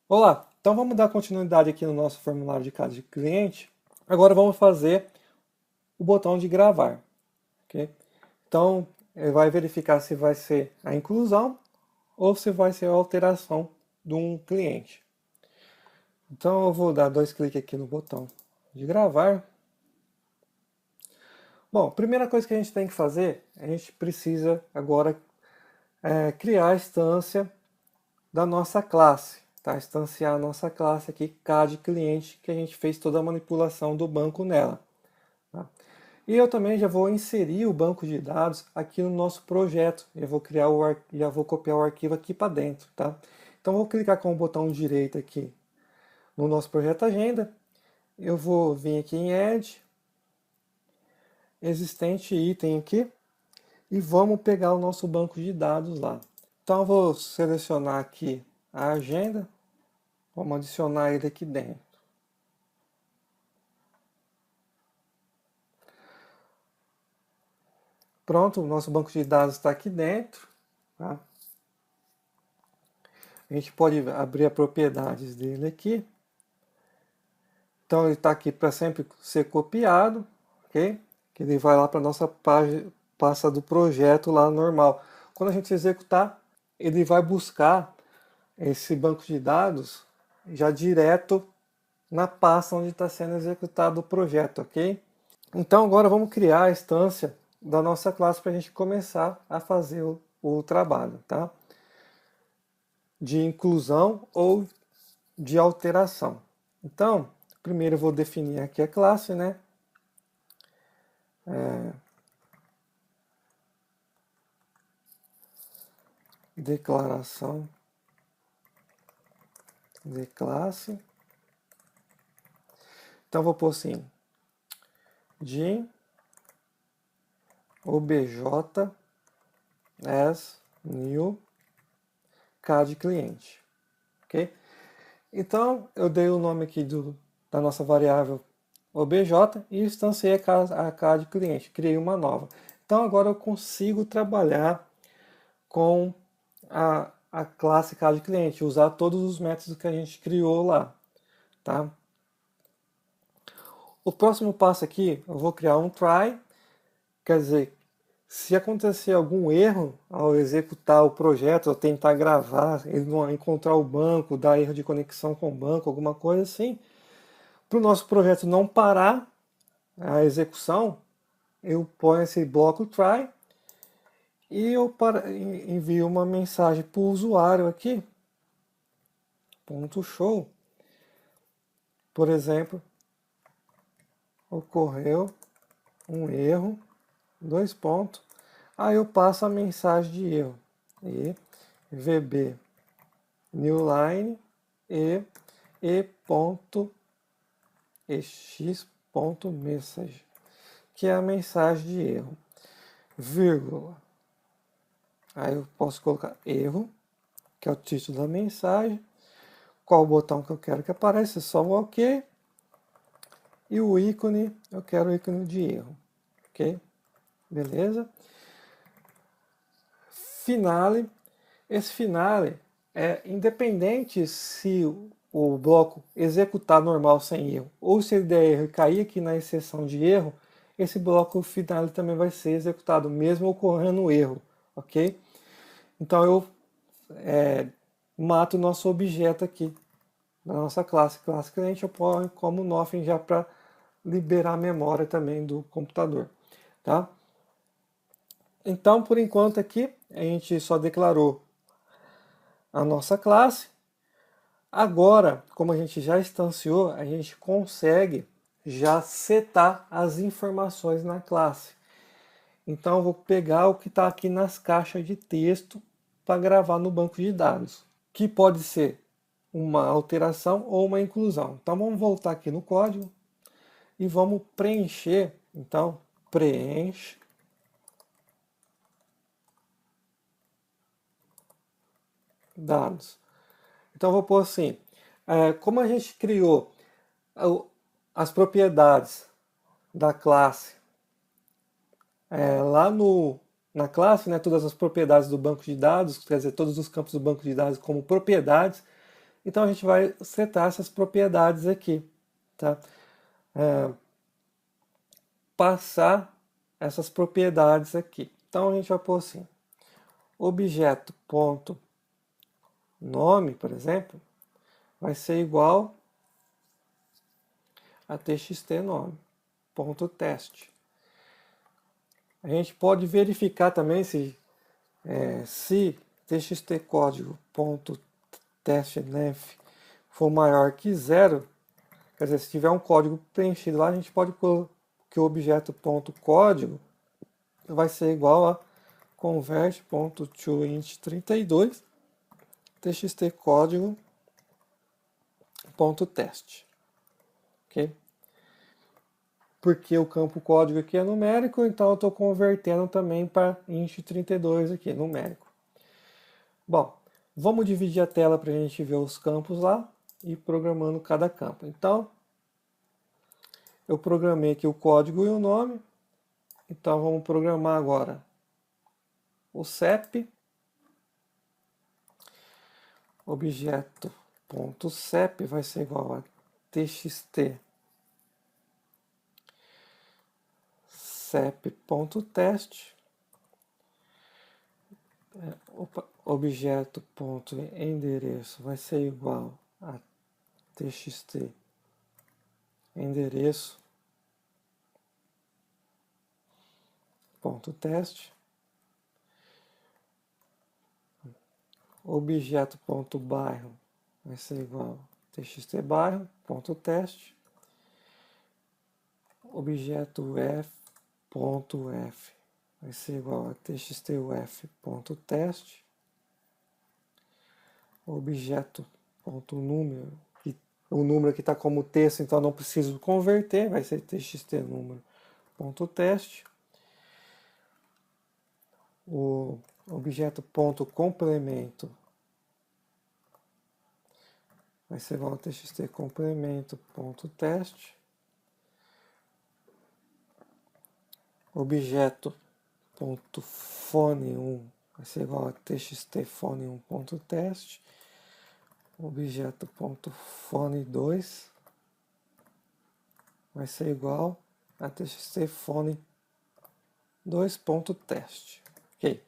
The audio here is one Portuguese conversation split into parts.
Olá, então vamos dar continuidade aqui no nosso formulário de caso de cliente. Agora vamos fazer o botão de gravar, ok? Então, ele vai verificar se vai ser a inclusão ou se vai ser a alteração de um cliente. Então, eu vou dar dois cliques aqui no botão de gravar. Bom, a primeira coisa que a gente tem que fazer, a gente precisa agora criar a instância da nossa classe, tá? Instanciar a nossa classe aqui, CAD cliente, que a gente fez toda a manipulação do banco nela. Tá? E eu também já vou inserir o banco de dados aqui no nosso projeto. Eu vou criar já vou copiar o arquivo aqui para dentro, tá? Então vou clicar com o botão direito aqui no nosso projeto agenda. Eu vou vir aqui em Add, existente item aqui, e vamos pegar o nosso banco de dados lá. Então eu vou selecionar aqui a agenda, vamos adicionar ele aqui dentro. Pronto, o nosso banco de dados está aqui dentro, tá? A gente pode abrir as propriedades dele aqui. Então ele está aqui para sempre ser copiado, ok? Que ele vai lá para a nossa pasta do projeto lá normal. Quando a gente executar, ele vai buscar esse banco de dados já direto na pasta onde está sendo executado o projeto, ok? Então agora vamos criar a instância da nossa classe para a gente começar a fazer o trabalho, tá? De inclusão ou de alteração. Então, primeiro eu vou definir aqui a classe, né? Declaração de classe. Então vou pôr assim, de obj as new CAD cliente, ok? Então eu dei o nome aqui da nossa variável obj e instanciei a CAD cliente, criei uma nova. Então agora eu consigo trabalhar com a classe CAD cliente, usar todos os métodos que a gente criou lá, tá? O próximo passo aqui, eu vou criar um try, quer dizer, se acontecer algum erro ao executar o projeto, ou tentar gravar, ele não encontrar o banco, dar erro de conexão com o banco, alguma coisa assim, para o nosso projeto não parar a execução, eu ponho esse bloco try e eu envio uma mensagem para o usuário aqui, ponto show, por exemplo, ocorreu um erro, dois pontos, aí eu passo a mensagem de erro, e vb newline e.x.message, que é a mensagem de erro, vírgula. Aí eu posso colocar erro, que é o título da mensagem, qual o botão que eu quero que apareça, só o OK, e o ícone, eu quero o ícone de erro, ok? Beleza? Finale, esse finale é independente se o bloco executar normal sem erro, ou se ele der erro e cair aqui na exceção de erro, esse bloco final também vai ser executado, mesmo ocorrendo erro, ok? Então eu mato o nosso objeto aqui, da nossa classe cliente, eu ponho como nothing já para liberar a memória também do computador, tá? Então, por enquanto aqui, a gente só declarou a nossa classe. Agora, como a gente já instanciou, a gente consegue já setar as informações na classe. Então, eu vou pegar o que está aqui nas caixas de texto para gravar no banco de dados, que pode ser uma alteração ou uma inclusão. Então, vamos voltar aqui no código e vamos preencher. Então, preenche dados. Então, eu vou pôr assim, como a gente criou as propriedades da classe lá na classe, né, todas as propriedades do banco de dados, quer dizer, todos os campos do banco de dados como propriedades, Então a gente vai setar essas propriedades aqui, tá? Passar essas propriedades aqui. Então a gente vai pôr assim, objeto ponto nome, por exemplo, vai ser igual a txt nome ponto teste. A gente pode verificar também se txt código ponto teste length for maior que 0, quer dizer, se tiver um código preenchido lá, a gente pode pôr que o objeto ponto código vai ser igual a convert.toInt32 txt código ponto teste, ok? Porque o campo código aqui é numérico, então eu estou convertendo também para int32 aqui, numérico. Bom, vamos dividir a tela para a gente ver os campos lá e programando cada campo. Então, eu programei aqui o código e o nome. Então, vamos programar agora o CEP. Objeto.cep vai ser igual a txt cep.teste. Objeto.endereço vai ser igual a txt endereço.teste. Objeto.bairro vai ser igual a txt bairro.teste. Objeto f.f vai ser igual a txt.uf.teste. Objeto.número, o número aqui está como texto, então não preciso converter, vai ser txt_número.teste. O objeto.complemento vai ser igual a txt_complemento.teste. Objeto.fone1 vai ser igual a txt_fone1.teste. Objeto.fone2 vai ser igual a txt_fone2.teste. Ok.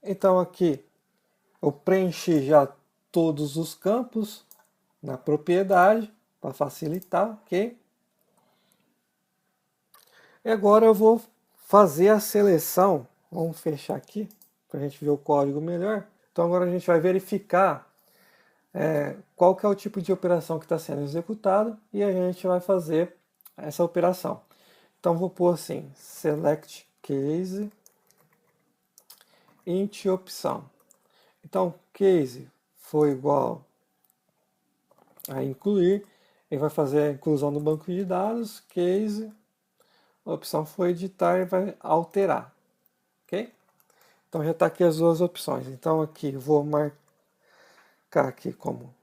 Então aqui eu preenchi já todos os campos na propriedade para facilitar, ok? E agora eu vou fazer a seleção. Vamos fechar aqui para a gente ver o código melhor. Então agora a gente vai verificar qual que é o tipo de operação que está sendo executado e a gente vai fazer essa operação. Então vou pôr assim, select case int opção. Então case foi igual a incluir, ele vai fazer a inclusão do banco de dados, case, a opção foi editar e vai alterar, ok? Então já está aqui as duas opções. Então aqui vou marcar aqui como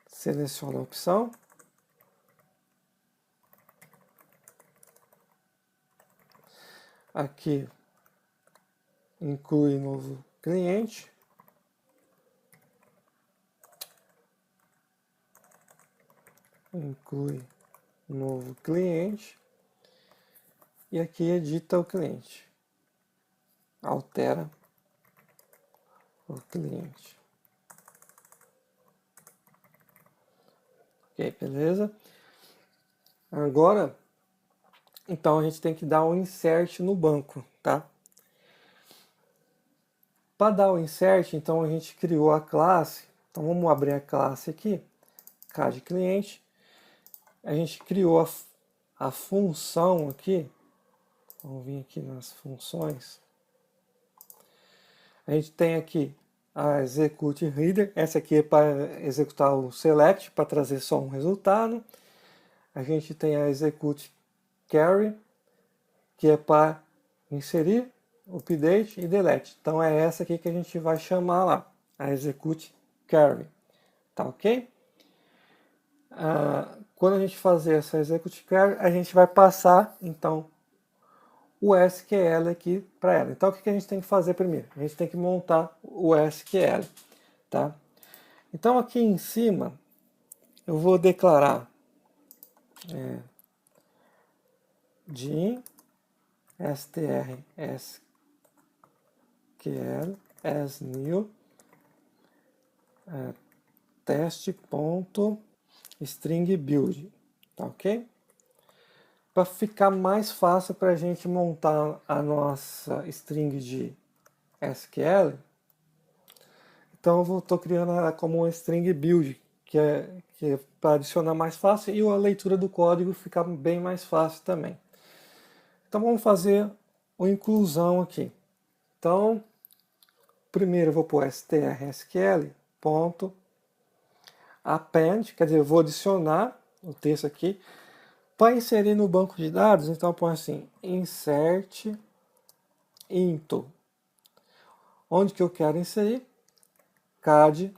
seleciona a opção. Aqui inclui novo cliente. Inclui novo cliente. E aqui edita o cliente. Altera o cliente. Ok, beleza? Agora, então a gente tem que dar um insert no banco, tá? Para dar o insert, então a gente criou a classe. Então vamos abrir a classe aqui, CAD cliente. A gente criou a função aqui. Vamos vir aqui nas funções. A gente tem aqui a execute reader. Essa aqui é para executar o select, para trazer só um resultado. A gente tem a execute carry, que é para inserir, update e delete. Então é essa aqui que a gente vai chamar lá, a execute carry. Tá ok? Quando a gente fazer essa execute carry, a gente vai passar então o SQL aqui para ela. Então o que a gente tem que fazer primeiro? A gente tem que montar o SQL, tá? Então aqui em cima eu vou declarar din strSQL as new teste.string build, tá ok? Para ficar mais fácil para a gente montar a nossa string de SQL, então eu estou criando ela como uma string build, que é para adicionar mais fácil e a leitura do código ficar bem mais fácil também. Então vamos fazer uma inclusão aqui. Então, primeiro eu vou pôr strSQL.append, quer dizer, eu vou adicionar o texto aqui. Para inserir no banco de dados, então põe assim, insert into. Onde que eu quero inserir? CAD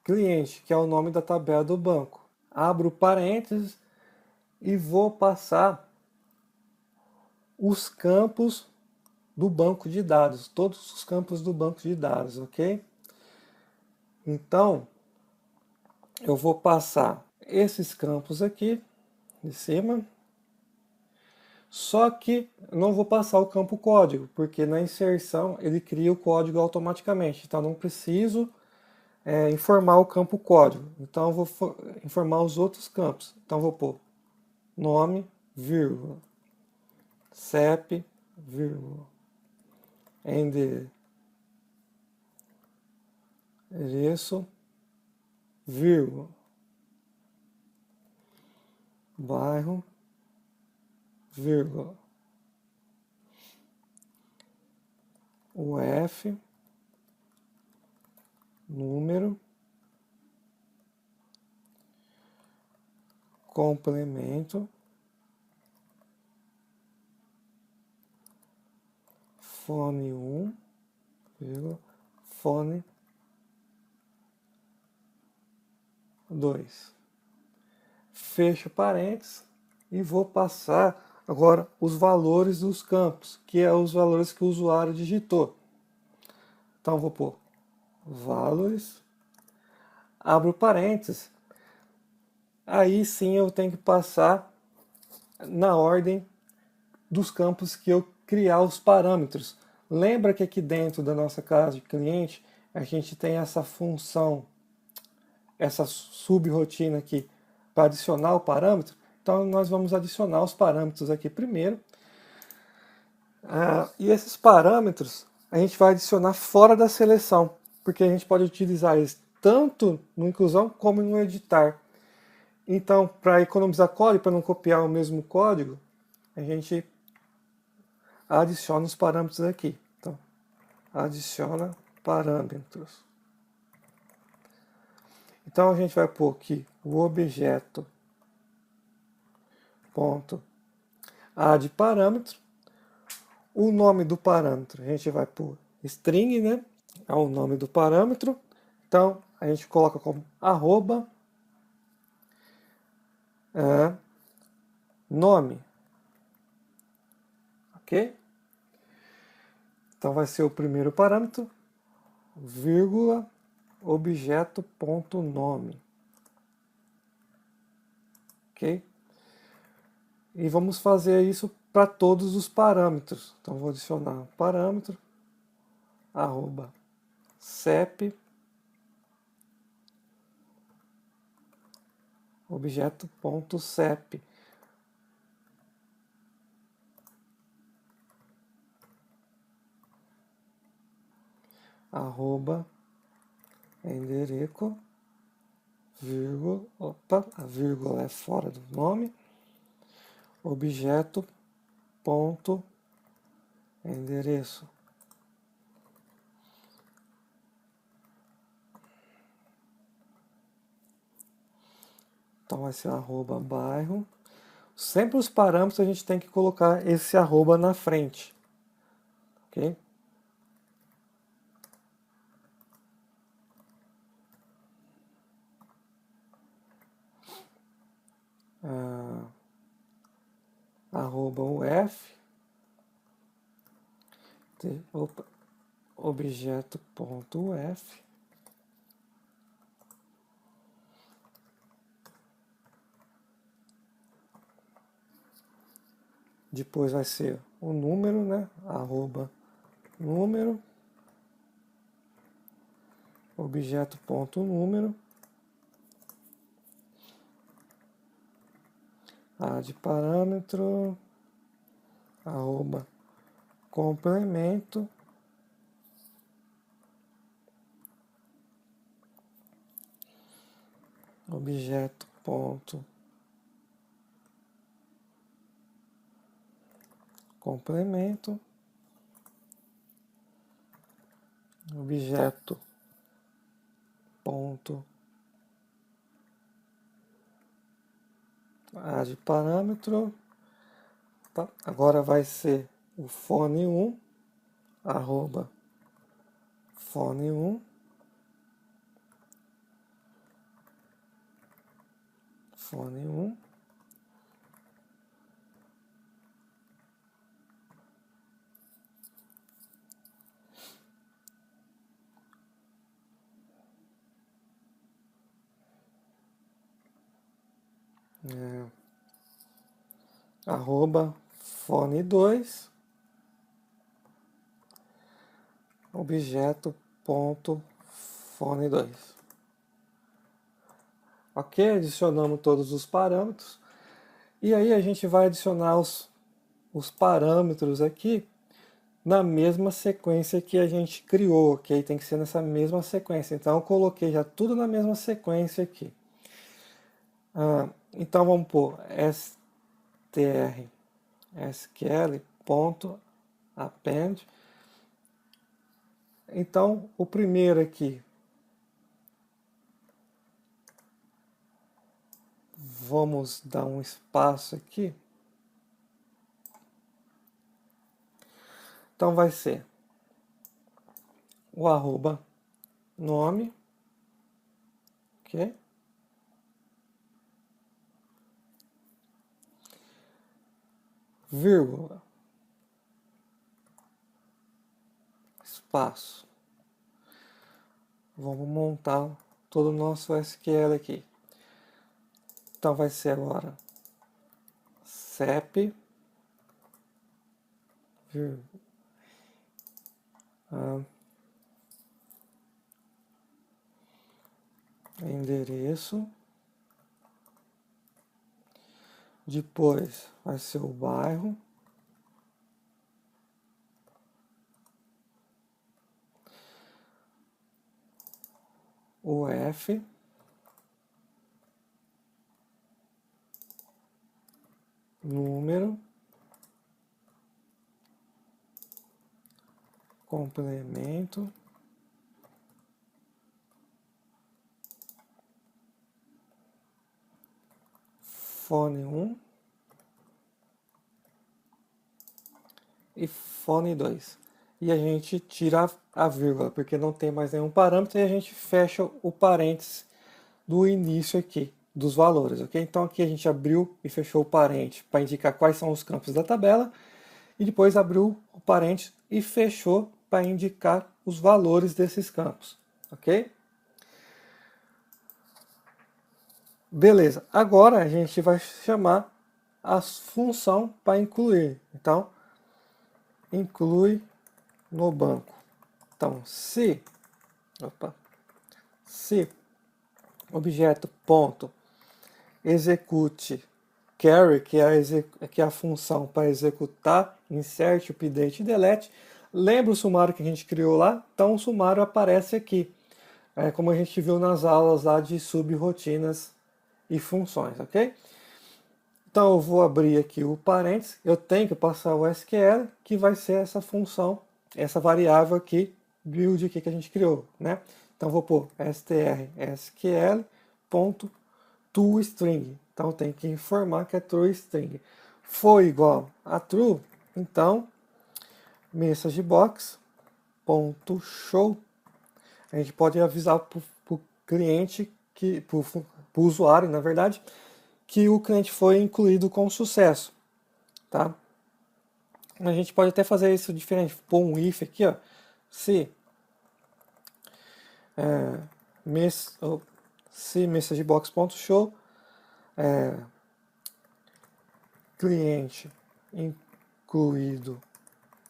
cliente, que é o nome da tabela do banco. Abro parênteses e vou passar os campos do banco de dados, todos os campos do banco de dados, ok? Então, eu vou passar esses campos aqui de cima, só que eu não vou passar o campo código, porque na inserção ele cria o código automaticamente, então não preciso informar o campo código. Então eu vou informar os outros campos. Então eu vou pôr nome, vírgula, CEP, vírgula, endereço, vírgula, bairro, vírgula, UF, número, complemento, fone 1, vírgula, fone 2. Fecho parênteses e vou passar agora os valores dos campos, que é os valores que o usuário digitou. Então vou pôr valores, abro parênteses, aí sim eu tenho que passar na ordem dos campos que eu criar os parâmetros. Lembra que aqui dentro da nossa casa de cliente a gente tem essa função, essa subrotina aqui para adicionar o parâmetro? Então nós vamos adicionar os parâmetros aqui primeiro. E esses parâmetros a gente vai adicionar fora da seleção, porque a gente pode utilizar eles tanto no inclusão como no editar. Então, para economizar código, para não copiar o mesmo código, a gente adiciona os parâmetros aqui. Então, adiciona parâmetros. Então a gente vai pôr aqui o objeto ponto add parâmetro. O nome do parâmetro a gente vai pôr string, né? É o nome do parâmetro. Então a gente coloca como arroba nome. Ok? Então vai ser o primeiro parâmetro, vírgula, objeto.nome. Ok? E vamos fazer isso para todos os parâmetros. Então vou adicionar um parâmetro, arroba CEP, objeto.cep. Arroba endereço, vírgula, opa, a vírgula é fora do nome, objeto ponto endereço. Então vai ser arroba bairro. Sempre os parâmetros a gente tem que colocar esse arroba na frente. Ok? Arroba UF, objeto.uf, depois vai ser o número, né? Arroba número, objeto.número, de parâmetro, arroba complemento, objeto ponto complemento, objeto ponto de parâmetro. Agora vai ser o fone1, arroba fone1, fone1, arroba fone2, objeto ponto fone2. Ok? Adicionamos todos os parâmetros. E aí a gente vai adicionar os parâmetros aqui na mesma sequência que a gente criou, ok? Tem que ser nessa mesma sequência. Então eu coloquei já tudo na mesma sequência aqui. Então vamos pôr str_sql.append. Então o primeiro aqui, vamos dar um espaço aqui. Então vai ser o arroba nome, ok? Vírgula, espaço. Vamos montar todo o nosso SQL aqui. Então vai ser agora CEP, endereço, depois vai ser o bairro, o F, número, complemento, fone1 e fone2. E a gente tira a vírgula, porque não tem mais nenhum parâmetro, e a gente fecha o parênteses do início aqui, dos valores, ok? Então aqui a gente abriu e fechou o parênteses para indicar quais são os campos da tabela, e depois abriu o parênteses e fechou para indicar os valores desses campos, ok? Beleza, agora a gente vai chamar a função para incluir. Então, inclui no banco. Então, se objeto ponto execute carry, que é a função para executar insert, update e delete, lembra o sumário que a gente criou lá? Então o sumário aparece aqui, como a gente viu nas aulas lá de subrrotinas e funções, ok? Então eu vou abrir aqui o parênteses, eu tenho que passar o SQL, que vai ser essa função, essa variável aqui, build aqui que a gente criou, né? Então eu vou pôr str_sql.toString. Então tem que informar que é toString. Foi igual a true, então messagebox.show. A gente pode avisar para o cliente, para o usuário, na verdade, que o cliente foi incluído com sucesso, tá? A gente pode até fazer isso diferente, pôr um if aqui, ó, se messagebox.show cliente concluído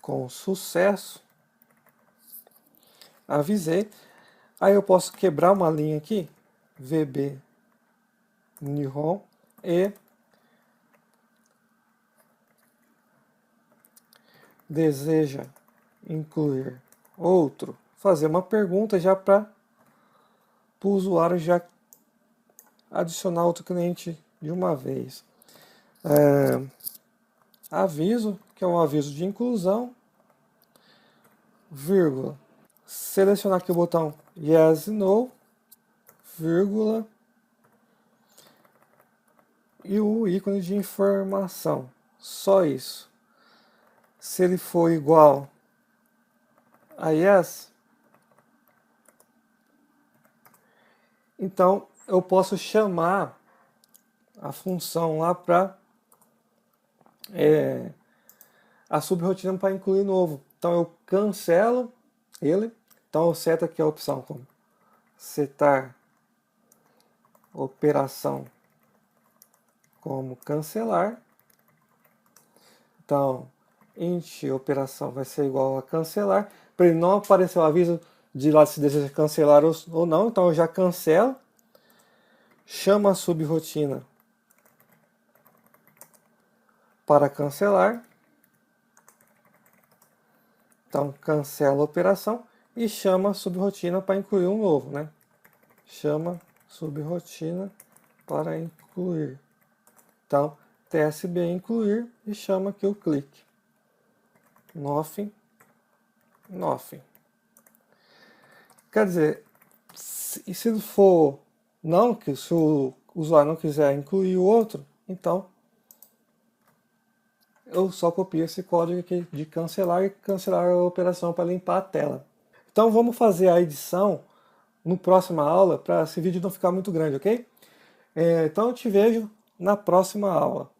com sucesso. Avisei. Aí eu posso quebrar uma linha aqui, VB Nihon, e deseja incluir outro, fazer uma pergunta já para o usuário já adicionar outro cliente de uma vez. Aviso, que é um aviso de inclusão, vírgula, selecionar aqui o botão Yes, No, vírgula, e o ícone de informação, só isso. Se ele for igual a Yes, então eu posso chamar a função lá para a subrotina para incluir novo. Então eu cancelo ele. Então eu seto aqui a opção como setar operação como cancelar. Então int operação vai ser igual a cancelar. Para ele não aparecer o aviso de lá se deseja cancelar ou não. Então eu já cancelo. Chama a subrotina para cancelar. Então cancela a operação e chama a subrotina para incluir um novo, né? Chama subrotina para incluir. Então TSB incluir e chama aqui o clique. Nothing. Quer dizer, se for não, que se o usuário não quiser incluir o outro, então eu só copio esse código aqui de cancelar e cancelar a operação para limpar a tela. Então vamos fazer a edição no próxima aula para esse vídeo não ficar muito grande, ok? Então eu te vejo na próxima aula.